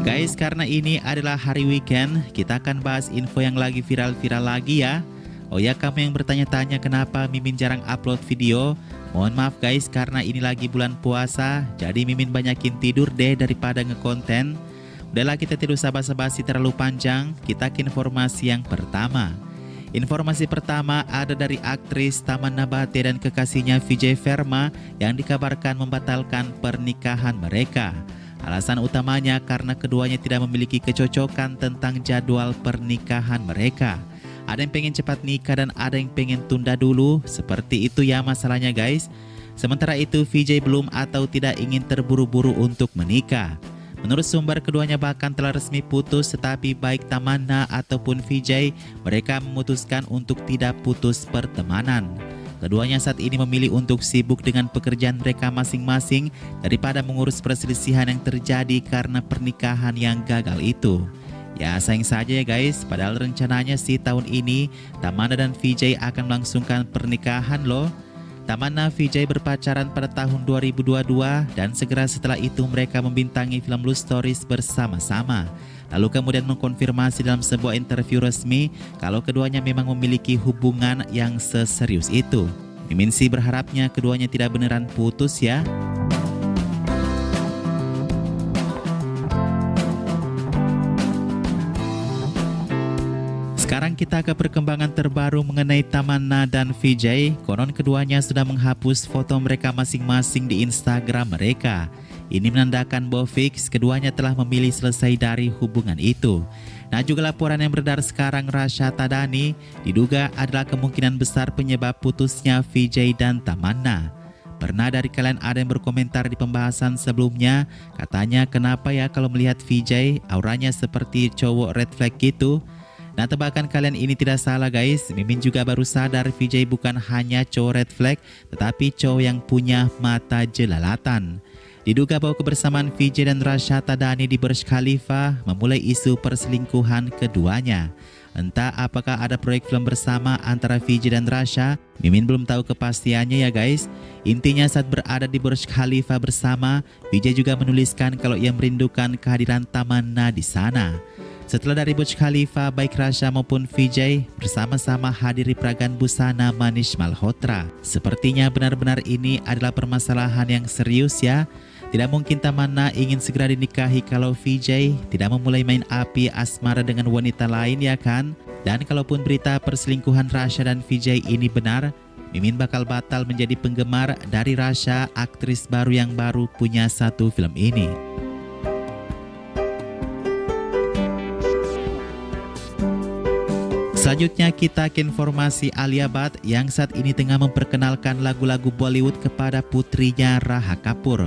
Guys, karena ini adalah hari weekend, kita akan bahas info yang lagi viral-viral lagi ya. Oh ya, kamu yang bertanya-tanya kenapa Mimin jarang upload video? Mohon maaf guys, karena ini lagi bulan puasa, jadi Mimin banyakin tidur deh daripada ngekonten. Udahlah, kita tidak usah basa-basi terlalu panjang, kita ke informasi yang pertama. Informasi pertama ada dari aktris Tamanna Bate dan kekasihnya Vijay Verma yang dikabarkan membatalkan pernikahan mereka. Alasan utamanya karena keduanya tidak memiliki kecocokan tentang jadwal pernikahan mereka. Ada yang pengen cepat nikah dan ada yang pengen tunda dulu. Seperti itu ya masalahnya guys. Sementara itu Vijay belum atau tidak ingin terburu-buru untuk menikah. Menurut sumber, keduanya bahkan telah resmi putus, tetapi baik Tamanna ataupun Vijay, mereka memutuskan untuk tidak putus pertemanan. Keduanya saat ini memilih untuk sibuk dengan pekerjaan mereka masing-masing daripada mengurus perselisihan yang terjadi karena pernikahan yang gagal itu. Ya sayang saja ya guys, padahal rencananya sih tahun ini Tamanna dan Vijay akan melangsungkan pernikahan loh. Tamanna Vijay berpacaran pada tahun 2022 dan segera setelah itu mereka membintangi film Love Stories bersama-sama. Lalu kemudian mengkonfirmasi dalam sebuah interview resmi kalau keduanya memang memiliki hubungan yang seserius itu. Mimin sih berharapnya keduanya tidak beneran putus ya. Sekarang kita ke perkembangan terbaru mengenai Tamanna dan Vijay. Konon keduanya sudah menghapus foto mereka masing-masing di Instagram mereka. Ini menandakan bahwa fix keduanya telah memilih selesai dari hubungan itu. Nah, juga laporan yang beredar sekarang Rasha Tadani diduga adalah kemungkinan besar penyebab putusnya Vijay dan Tamanna. Pernah dari kalian ada yang berkomentar di pembahasan sebelumnya, katanya kenapa ya kalau melihat Vijay auranya seperti cowok red flag gitu. Nah, tebakan kalian ini tidak salah guys. Mimin juga baru sadar Vijay bukan hanya cowok red flag, tetapi cowok yang punya mata jelalatan. Diduga bahwa kebersamaan Vijay dan Rasha Tadani di Burj Khalifa memulai isu perselingkuhan keduanya. Entah apakah ada proyek film bersama antara Vijay dan Rasha, Mimin belum tahu kepastiannya ya guys. Intinya saat berada di Burj Khalifa bersama, Vijay juga menuliskan kalau ia merindukan kehadiran Tamanna di sana. Setelah dari Burj Khalifa, baik Rasha maupun Vijay bersama-sama hadiri peragaan busana Manish Malhotra. Sepertinya benar-benar ini adalah permasalahan yang serius ya. Tidak mungkin Tamanna ingin segera dinikahi kalau Vijay tidak memulai main api asmara dengan wanita lain ya kan? Dan kalaupun berita perselingkuhan Rasha dan Vijay ini benar, Mimin bakal batal menjadi penggemar dari Rasha, aktris baru yang baru punya satu film ini. Selanjutnya kita ke informasi Alia Bhatt yang saat ini tengah memperkenalkan lagu-lagu Bollywood kepada putrinya Raha Kapoor.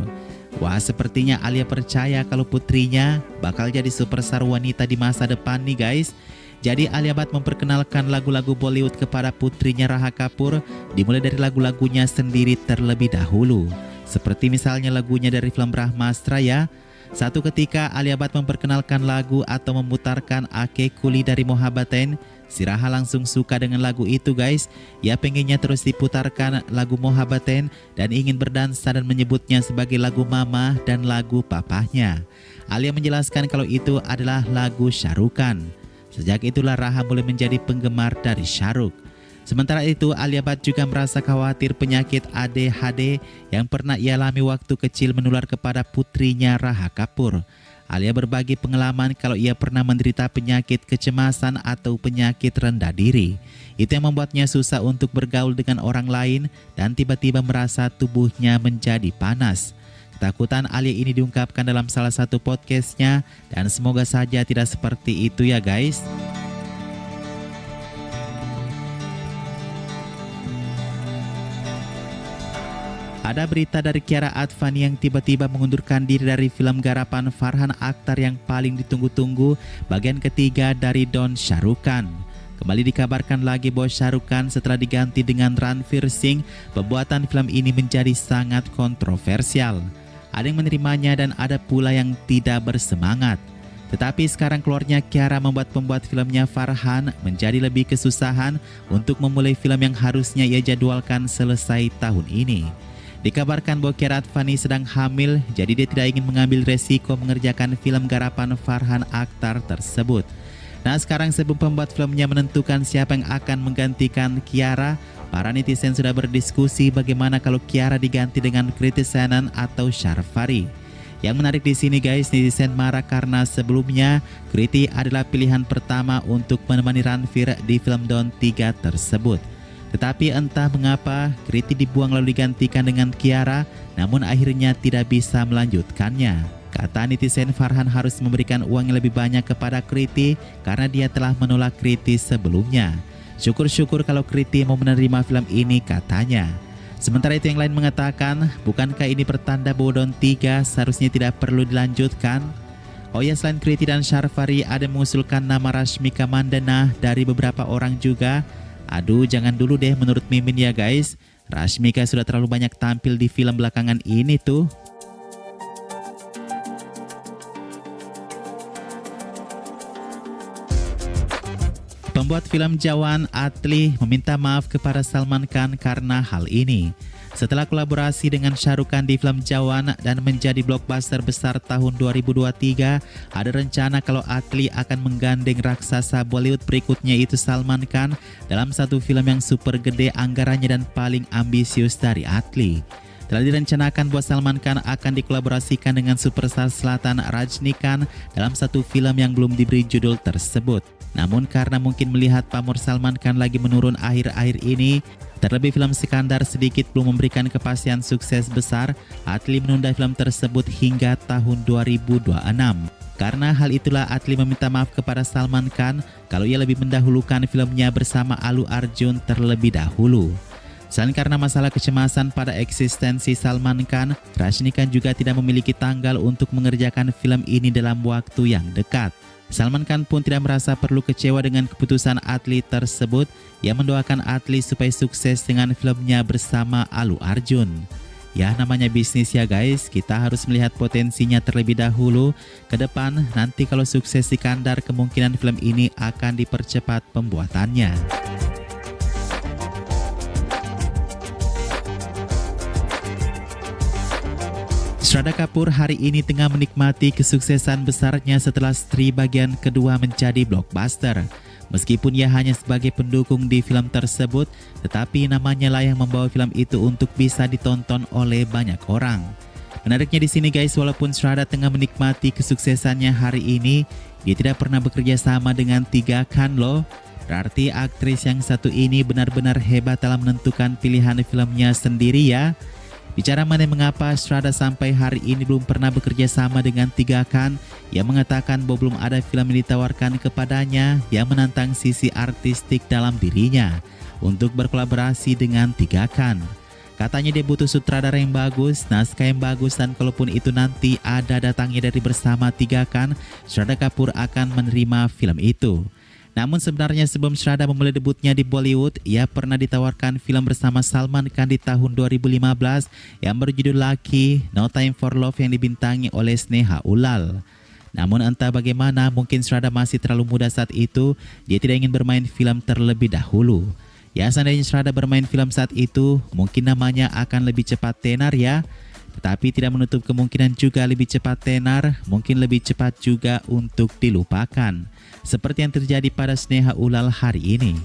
Wah, sepertinya Alia percaya kalau putrinya bakal jadi superstar wanita di masa depan nih guys. Jadi Alia Bhatt memperkenalkan lagu-lagu Bollywood kepada putrinya Raha Kapoor, dimulai dari lagu-lagunya sendiri terlebih dahulu. Seperti misalnya lagunya dari film Brahmastra ya. Satu ketika Alia Bhatt memperkenalkan lagu atau memutarkan Ake Kuli dari Mohabbaten, si Raha langsung suka dengan lagu itu guys. Ia pengennya terus diputarkan lagu Mohabbaten dan ingin berdansa dan menyebutnya sebagai lagu mama dan lagu papahnya. Alia menjelaskan kalau itu adalah lagu Shah Rukh Khan. Sejak itulah Raha mulai menjadi penggemar dari Shah Rukh. Sementara itu, Alia Bhatt juga merasa khawatir penyakit ADHD yang pernah ia alami waktu kecil menular kepada putrinya Raha Kapoor. Alia berbagi pengalaman kalau ia pernah menderita penyakit kecemasan atau penyakit rendah diri. Itu yang membuatnya susah untuk bergaul dengan orang lain dan tiba-tiba merasa tubuhnya menjadi panas. Ketakutan Alia ini diungkapkan dalam salah satu podcastnya dan semoga saja tidak seperti itu ya guys. Ada berita dari Kiara Advani yang tiba-tiba mengundurkan diri dari film garapan Farhan Akhtar yang paling ditunggu-tunggu, bagian ketiga dari Don Shah Rukh Khan. Kembali dikabarkan lagi bahwa Shah Rukh Khan setelah diganti dengan Ranveer Singh, pembuatan film ini menjadi sangat kontroversial. Ada yang menerimanya dan ada pula yang tidak bersemangat. Tetapi sekarang keluarnya Kiara membuat pembuat filmnya Farhan menjadi lebih kesusahan untuk memulai film yang harusnya ia jadwalkan selesai tahun ini. Dikabarkan bahwa Kiara Advani sedang hamil, jadi dia tidak ingin mengambil resiko mengerjakan film garapan Farhan Akhtar tersebut. Nah, sekarang sebelum pembuat filmnya menentukan siapa yang akan menggantikan Kiara, para netizen sudah berdiskusi bagaimana kalau Kiara diganti dengan Kriti Sanon atau Syarfari. Yang menarik di sini guys, netizen marah karena sebelumnya Kriti adalah pilihan pertama untuk menemani Ranveer di film Don 3 tersebut. Tetapi entah mengapa Kriti dibuang lalu digantikan dengan Kiara, namun akhirnya tidak bisa melanjutkannya. Kata netizen, Farhan harus memberikan uang yang lebih banyak kepada Kriti karena dia telah menolak Kriti sebelumnya. Syukur-syukur kalau Kriti mau menerima film ini, katanya. Sementara itu yang lain mengatakan, bukankah ini pertanda bahwa Don 3 seharusnya tidak perlu dilanjutkan? Oh ya, selain Kriti dan Syarfari, ada mengusulkan nama Rashmika Mandanna dari beberapa orang juga. Aduh, jangan dulu deh menurut Mimin ya guys. Rashmika sudah terlalu banyak tampil di film belakangan ini tuh. Pembuat film Jawan, Atli, meminta maaf kepada Salman Khan karena hal ini. Setelah kolaborasi dengan Shah Rukh Khan di film Jawan dan menjadi blockbuster besar tahun 2023, ada rencana kalau Atli akan menggandeng raksasa Bollywood berikutnya itu Salman Khan dalam satu film yang super gede anggarannya dan paling ambisius dari Atli. Telah direncanakan bahwa Salman Khan akan dikolaborasikan dengan superstar selatan Rajinikanth dalam satu film yang belum diberi judul tersebut. Namun karena mungkin melihat pamor Salman Khan lagi menurun akhir-akhir ini, terlebih film Sikandar sedikit belum memberikan kepastian sukses besar, Atli menunda film tersebut hingga tahun 2026. Karena hal itulah Atli meminta maaf kepada Salman Khan kalau ia lebih mendahulukan filmnya bersama Allu Arjun terlebih dahulu. Selain karena masalah kecemasan pada eksistensi Salman Khan, Rajinikanth juga tidak memiliki tanggal untuk mengerjakan film ini dalam waktu yang dekat. Salman Khan pun tidak merasa perlu kecewa dengan keputusan Atli tersebut. Ia mendoakan Atli supaya sukses dengan filmnya bersama Allu Arjun. Ya, namanya bisnis ya guys, kita harus melihat potensinya terlebih dahulu. Ke depan, nanti kalau sukses Sikandar, kemungkinan film ini akan dipercepat pembuatannya. Shraddha Kapoor hari ini tengah menikmati kesuksesan besarnya setelah Stree bagian kedua menjadi blockbuster. Meskipun ia hanya sebagai pendukung di film tersebut, tetapi namanya lah yang membawa film itu untuk bisa ditonton oleh banyak orang. Menariknya di sini guys, walaupun Shraddha tengah menikmati kesuksesannya hari ini, dia tidak pernah bekerja sama dengan Tiga Khan loh. Berarti aktris yang satu ini benar-benar hebat dalam menentukan pilihan filmnya sendiri ya. Bicara mengenai mengapa Shraddha sampai hari ini belum pernah bekerja sama dengan Tiga Khan, ia mengatakan bahwa belum ada film yang ditawarkan kepadanya yang menantang sisi artistik dalam dirinya untuk berkolaborasi dengan Tiga Khan. Katanya dia butuh sutradara yang bagus, naskah yang bagus, dan kalaupun itu nanti ada datangnya dari bersama Tiga Khan, Shraddha Kapoor akan menerima film itu. Namun sebenarnya sebelum Shraddha memulai debutnya di Bollywood, ia pernah ditawarkan film bersama Salman Khan di tahun 2015 yang berjudul Lucky, No Time for Love yang dibintangi oleh Sneha Ulal. Namun entah bagaimana, mungkin Shraddha masih terlalu muda saat itu, dia tidak ingin bermain film terlebih dahulu. Ya, seandainya Shraddha bermain film saat itu, mungkin namanya akan lebih cepat tenar ya. Tetapi tidak menutup kemungkinan juga lebih cepat tenar, mungkin lebih cepat juga untuk dilupakan. Seperti yang terjadi pada Sneha Ulal hari ini.